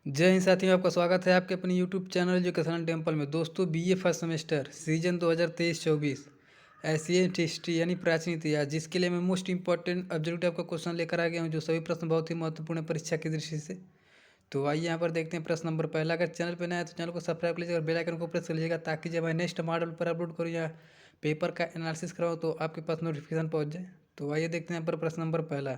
जय हिंद साथियों, आपका स्वागत है आपके अपने यूट्यूब चैनल एजुकेशन टेम्पल में। दोस्तों, BA first semester season 2023-24 Asian history यानी प्राचीन इतिहास, जिसके लिए मैं मोस्ट इंपॉर्टेंट ऑब्जेक्टिव आपका क्वेश्चन लेकर आ गया हूं, जो सभी प्रश्न बहुत ही महत्वपूर्ण है परीक्षा की दृष्टि से। तो आइए यहाँ पर देखते हैं प्रश्न नंबर पहला। अगर चैनल पर नया है तो चैनल को सब्सक्राइब कर लीजिएगा और बेल आइकन को प्रेस कर लीजिएगा, ताकि जब मैं नेक्स्ट मॉडल पर अपलोड करूँ या पेपर का एनालिसिस कराऊँ तो आपके पास नोटिफिकेशन पहुँच जाए। तो आइए देखते हैं यहाँ पर प्रश्न नंबर पहला।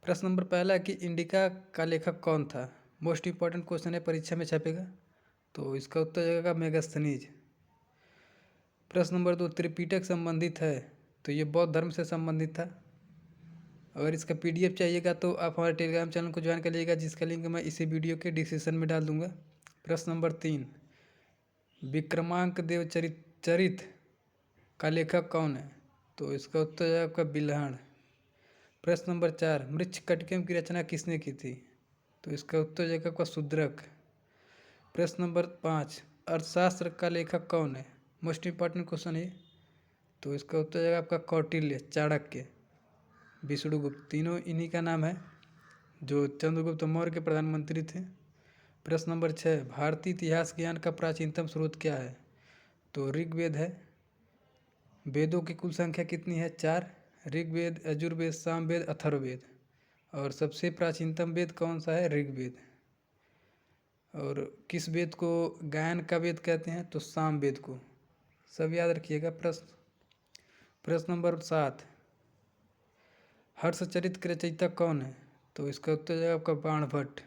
प्रश्न नंबर पहला कि इंडिका का लेखक कौन था। मोस्ट इंपॉर्टेंट क्वेश्चन है, परीक्षा में छपेगा। तो इसका उत्तर जाएगा मेगास्थनीज। प्रश्न नंबर 2, त्रिपिटक संबंधित है तो ये बौद्ध धर्म से संबंधित था। अगर इसका पीडीएफ चाहिएगा तो आप हमारे टेलीग्राम चैनल को ज्वाइन कर लीजिएगा, जिसका लिंक मैं इसी वीडियो के डिस्क्रिप्शन में डाल दूंगा। प्रश्न नंबर 3, विक्रमांक देव चरित का लेखक कौन है। तो इसका उत्तर है आपका बिल्हण। प्रश्न नंबर 4, मृच्छकटिकम की रचना किसने की थी। तो इसका उत्तर जाएगा आपका शूद्रक। प्रश्न नंबर 5, अर्थशास्त्र का लेखक कौन है। मोस्ट इंपॉर्टेंट क्वेश्चन है। तो इसका उत्तर जाएगा आपका कौटिल्य, चाणक्य, विष्णुगुप्त, तीनों इन्हीं का नाम है, जो चंद्रगुप्त मौर्य के प्रधानमंत्री थे। प्रश्न नंबर 6, भारतीय इतिहास ज्ञान का प्राचीनतम स्रोत क्या है। तो ऋग्वेद है। वेदों की कुल संख्या कितनी है, 4। ऋग्वेद, यजुर्वेद, सामवेद, अथर्ववेद। और सबसे प्राचीनतम वेद कौन सा है, ऋग्वेद। और किस वेद को गायन का वेद कहते हैं, तो सामवेद को। सब याद रखिएगा। प्रश्न नंबर 7, हर्षचरित के रचयिता कौन है। तो इसका उत्तर है आपका बाणभट्ट।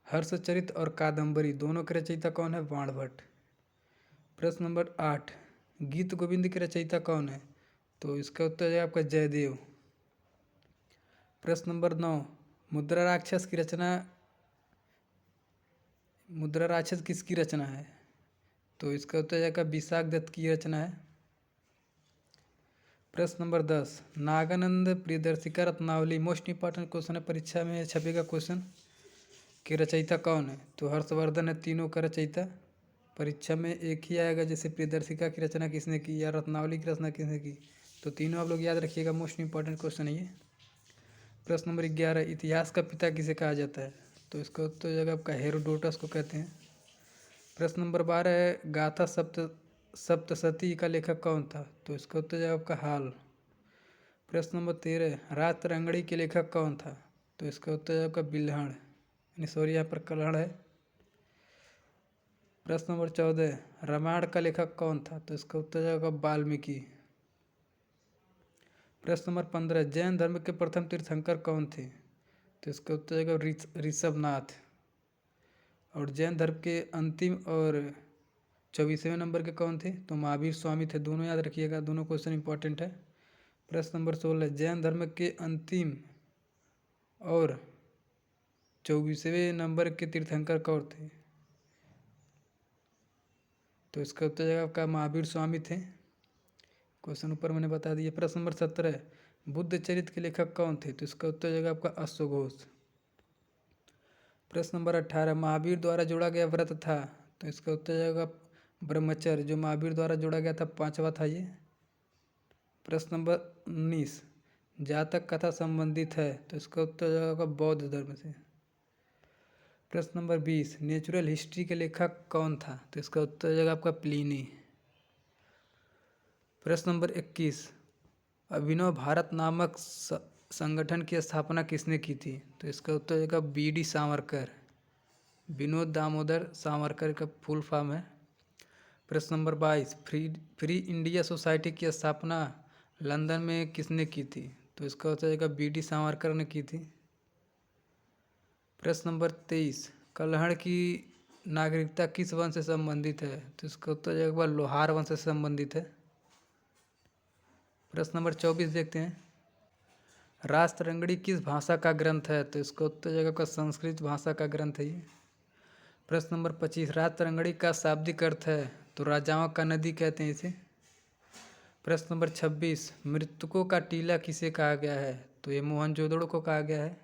हर्षचरित और कादम्बरी दोनों के रचयिता कौन है, बाणभट्ट। प्रश्न नंबर 8, गीत गोविंद के रचयिता कौन है। तो इसका उत्तर है आपका जयदेव। प्रश्न नंबर 9, मुद्रा राक्षस किसकी रचना है। तो इसका उत्तर जाएगा विशाख दत्त की रचना है। प्रश्न number 10, Naganand Priyadarshika Ratnavali, most important question है, परीक्षा में छपेगा क्वेश्चन, के रचयिता कौन है। तो हर्षवर्धन है तीनों का रचयिता। परीक्षा में एक ही आएगा, जैसे प्रियदर्शिका की रचना किसने की या रत्नावली की रचना किसने की। तो तीनों आप लोग याद रखिएगा, मोस्ट इंपॉर्टेंट क्वेश्चन है ये। प्रश्न नंबर 11, इतिहास का पिता किसे कहा जाता है। तो इसका उत्तर हो जाएगा आपका हेरोडोटस को कहते हैं। प्रश्न नंबर 12 है, गाथा सप्तशती का लेखक कौन था। तो इसका उत्तर जाएगा आपका हाल। प्रश्न नंबर 13, रात तरंगड़ी के लेखक कौन था। तो इसका उत्तर जाएगा आपका बिल्हण, यानी सॉरी यहाँ पर कल्हड़ है। प्रश्न नंबर 14, रामायण का लेखक कौन था। तो इसका उत्तर जाएगा वाल्मीकि। प्रश्न नंबर 15, जैन धर्म के प्रथम तीर्थंकर कौन थे। तो इसका उत्तर जाएगा ऋषभनाथ। और जैन धर्म के अंतिम और 24वें नंबर के कौन थे, तो महावीर स्वामी थे। दोनों याद रखिएगा, दोनों क्वेश्चन इंपॉर्टेंट है। प्रश्न नंबर 16, जैन धर्म के अंतिम और 24वें नंबर के तीर्थंकर कौन थे। तो इसका उत्तर जाएगा आपका महावीर स्वामी थे। क्वेश्चन ऊपर मैंने बता दिया। प्रश्न नंबर 17, बुद्ध चरित्र के लेखक कौन थे। तो इसका उत्तर जाएगा आपका अश्वघोष। प्रश्न नंबर 18, महावीर द्वारा जोड़ा गया व्रत था। तो इसका उत्तर जाएगा ब्रह्मचर्य, जो महावीर द्वारा जोड़ा गया था, 5वां था ये। प्रश्न नंबर 19, जातक कथा संबंधित है। तो इसका उत्तर जाएगा बौद्ध धर्म से। प्रश्न नंबर 20, नेचुरल हिस्ट्री के लेखक कौन था। तो इसका उत्तर जाएगा आपका प्लिनी। प्रश्न नंबर 21, अभिनव भारत नामक संगठन की स्थापना किसने की थी। तो इसका उत्तर जाएगा बीडी सावरकर, विनोद दामोदर सावरकर का फुल फॉर्म है। प्रश्न नंबर 22, फ्री इंडिया सोसाइटी की स्थापना लंदन में किसने की थी। तो इसका उत्तर जाएगा बीडी सावरकर ने की थी। प्रश्न नंबर 23, कल्हड़ की नागरिकता किस वंश से संबंधित है। तो इसका उत्तर जाएगा लोहार वंश से संबंधित है। प्रश्न नंबर 24 देखते हैं, राजतरंगिणी किस भाषा का ग्रंथ है। तो इसका उत्तर जाएगा संस्कृत भाषा का ग्रंथ है ये। प्रश्न नंबर 25, राजतरंगिणी का शाब्दिक अर्थ है। तो राजाओं का नदी कहते हैं इसे। प्रश्न नंबर 26, मृतकों का टीला किसे कहा गया है। तो ये मोहनजोदड़ो को कहा गया है।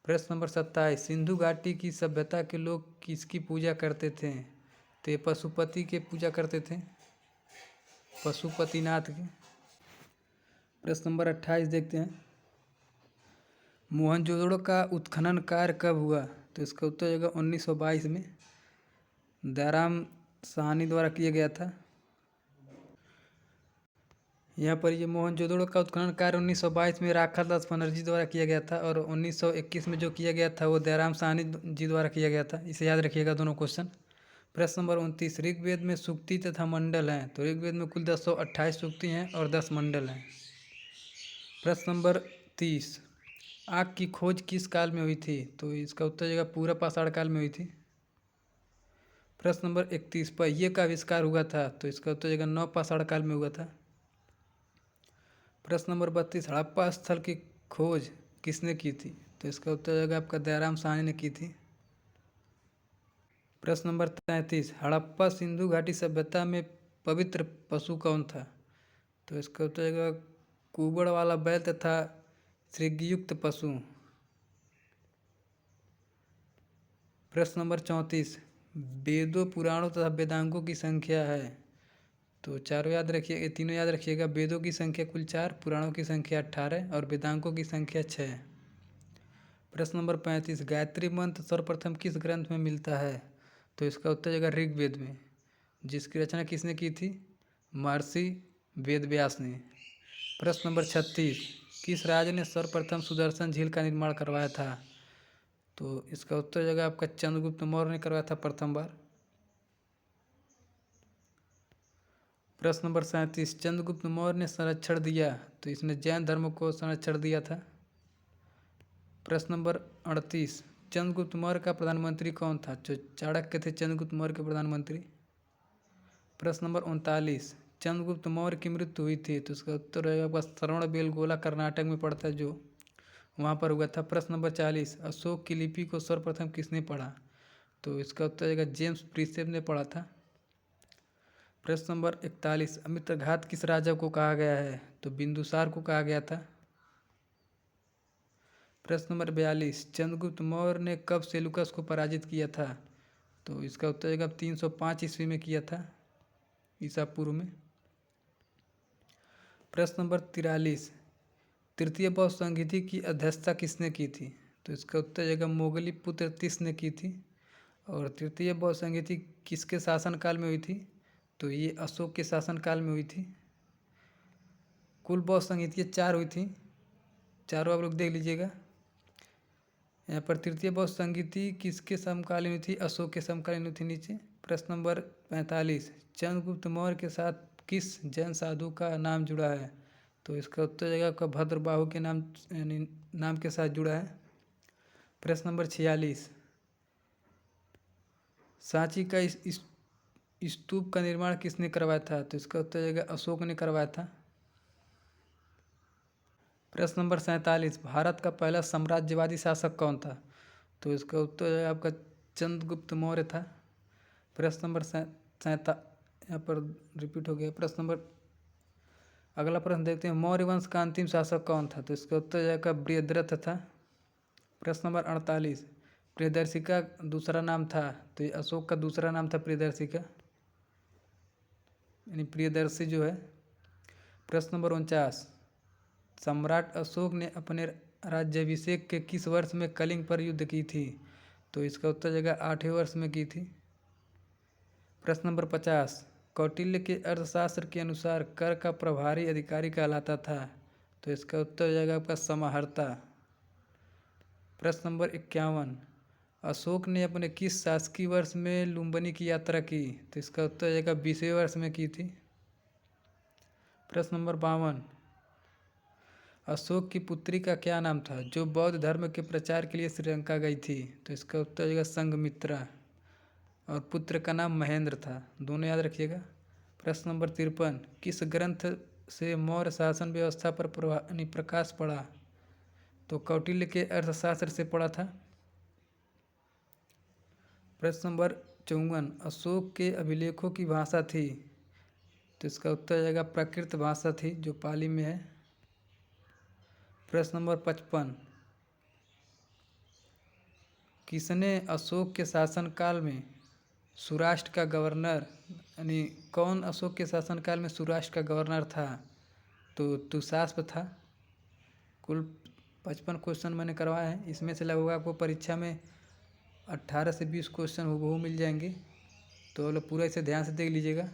प्रश्न नंबर 27, सिंधु घाटी की सभ्यता के लोग किसकी पूजा करते थे। तो ये पशुपति के पूजा करते थे, पशुपतिनाथ के। प्रश्न नंबर 28 देखते हैं, मोहनजोदड़ो का उत्खनन कार्य कब हुआ। तो इसका उत्तर होगा 1922 में दयाराम साहनी द्वारा किया गया था। यहाँ पर ये मोहनजोदड़ो का उत्खनन कार्य 1922 में राखादास बनर्जी द्वारा किया गया था और 1921 में जो किया गया था वो दयाराम साहनी जी द्वारा किया गया था। इसे याद रखिएगा दोनों क्वेश्चन। प्रश्न नंबर 29, ऋग्वेद में सूक्ति तथा मंडल हैं। तो ऋग्वेद में कुल 228 सूक्ति हैं और 10 मंडल हैं। प्रश्न नंबर 30, आग की खोज किस काल में हुई थी? तो इसका उत्तर होगा पूरा पाषाण काल में हुई थी। प्रश्न नंबर 31, पहिए का आविष्कार हुआ था? तो इसका उत्तर होगा नव पाषाण काल में हुआ था। प्रश्न नंबर 32, हड़प्पा स्थल की खोज किसने की थी? तो इसका उत्तर होगा आपका दयाराम साहनी ने की थी। प्रश्न नंबर 33, हड़प्पा सिंधु घाटी सभ्यता में पवित्र पशु कौन था? तो इसका उत्तर होगा कुबड़ वाला बैल तथा श्रृंगयुक्त पशु। प्रश्न नंबर 34, वेदों पुराणों तथा वेदांगों की संख्या है? तो चारों याद रखिए, ये तीनों याद रखिएगा। वेदों की संख्या कुल 4, पुराणों की संख्या 18 और वेदांगों की संख्या 6। प्रश्न नंबर 35, गायत्री मंत्र सर्वप्रथम किस ग्रंथ में मिलता है? तो इसका उत्तर होगा ऋग्वेद में, जिसकी रचना किसने की थी? महर्षि वेदव्यास ने। प्रश्न नंबर 36, किस राज्य ने सर्वप्रथम सुदर्शन झील का निर्माण करवाया था? तो इसका उत्तर होगा आपका चंद्रगुप्त मौर्य ने करवाया था प्रथम बार। प्रश्न नंबर 37, चंद्रगुप्त मौर्य ने संरक्षण दिया? तो इसने जैन धर्म को संरक्षण दिया था। प्रश्न नंबर 38, चंद्रगुप्त मौर्य का प्रधानमंत्री कौन था? जो चाणक्य थे चंद्रगुप्त मौर्य के प्रधानमंत्री। प्रश्न नंबर 39, चंद्रगुप्त मौर्य की मृत्यु हुई थी? तो इसका उत्तर रहेगा आपका श्रवणबेलगोला कर्नाटक में पड़ता है जो, वहाँ पर हुआ था। प्रश्न नंबर 40, अशोक की लिपि को सर्वप्रथम किसने पढ़ा? तो इसका उत्तर रहेगा जेम्स प्रिसेप ने पढ़ा था। प्रश्न नंबर 41, अमित्रघात किस राजा को कहा गया है? तो बिंदुसार को कहा गया था। प्रश्न नंबर 42, चंद्रगुप्त मौर्य ने कब सेलुकस को पराजित किया था? तो इसका उत्तर होगा 305 ईस्वी में किया था, ईसा पूर्व में। प्रश्न नंबर 43, तृतीय बौद्ध संधि की अध्यक्षता किसने की थी? तो इसका उत्तर होगा मोगली पुत्र तिस ने की थी। और तृतीय बौद्ध संधि किसके शासनकाल में हुई थी? तो ये अशोक के शासनकाल में हुई थी। कुल बौद्ध संहिताएं 4 हुई थी, चारों आप लोग देख लीजिएगा। यहाँ पर तृतीय बौद्ध संगीति किसके समकालीन हुई थी? अशोक के समकालीन हुई थी नीचे। प्रश्न नंबर 45, चंद्रगुप्त मौर्य के साथ किस जैन साधु का नाम जुड़ा है? तो इसका उत्तर जाएगा आपका भद्रबाहु के नाम यानी नाम के साथ जुड़ा है। प्रश्न नंबर 46, सांची का इस स्तूप का निर्माण किसने करवाया था? तो इसका उत्तर जाएगा अशोक ने करवाया था। प्रश्न नंबर 47, भारत का पहला साम्राज्यवादी शासक कौन था? तो इसका उत्तर है आपका चंद्रगुप्त मौर्य था। प्रश्न नंबर यहाँ पर रिपीट हो गया। प्रश्न नंबर अगला प्रश्न देखते हैं, मौर्य वंश का अंतिम शासक कौन था? तो इसका उत्तर जाएगा बृहद्रथ था। प्रश्न नंबर 48, प्रियदर्शी का दूसरा नाम था? तो ये अशोक का दूसरा नाम था प्रियदर्शी का, यानी प्रियदर्शी जो है। प्रश्न नंबर 49, सम्राट अशोक ने अपने राज्याभिषेक के किस वर्ष में कलिंग पर युद्ध की थी? तो इसका उत्तर जाएगा 8वें वर्ष में की थी। प्रश्न नंबर 50, कौटिल्य के अर्थशास्त्र के अनुसार कर का प्रभारी अधिकारी कहलाता था? तो इसका उत्तर जाएगा आपका समाहर्ता। प्रश्न नंबर 51, अशोक ने अपने किस शासकीय वर्ष में लुम्बिनी की यात्रा की? तो इसका उत्तर जाएगा 20वें वर्ष में की थी। प्रश्न नंबर 52, अशोक की पुत्री का क्या नाम था जो बौद्ध धर्म के प्रचार के लिए श्रीलंका गई थी? तो इसका उत्तर जाएगा संघमित्रा, और पुत्र का नाम महेंद्र था। दोनों याद रखिएगा। प्रश्न नंबर 53, किस ग्रंथ से मौर्य शासन व्यवस्था पर प्रकाश पड़ा? तो कौटिल्य के अर्थशास्त्र से पड़ा था। प्रश्न नंबर 54, अशोक के अभिलेखों की भाषा थी? तो इसका उत्तर जाएगा प्राकृत भाषा थी जो पाली में है। प्रश्न नंबर 55, किसने अशोक के शासनकाल में सौराष्ट्र का गवर्नर, यानी कौन अशोक के शासनकाल में सौराष्ट्र का गवर्नर था? तो तुषास्प था। कुल 55 क्वेश्चन मैंने करवाए हैं, इसमें से लगभग आपको परीक्षा में 18 से 20 क्वेश्चन हूबहू मिल जाएंगे। तो आप लोग पूरा इसे ध्यान से देख लीजिएगा।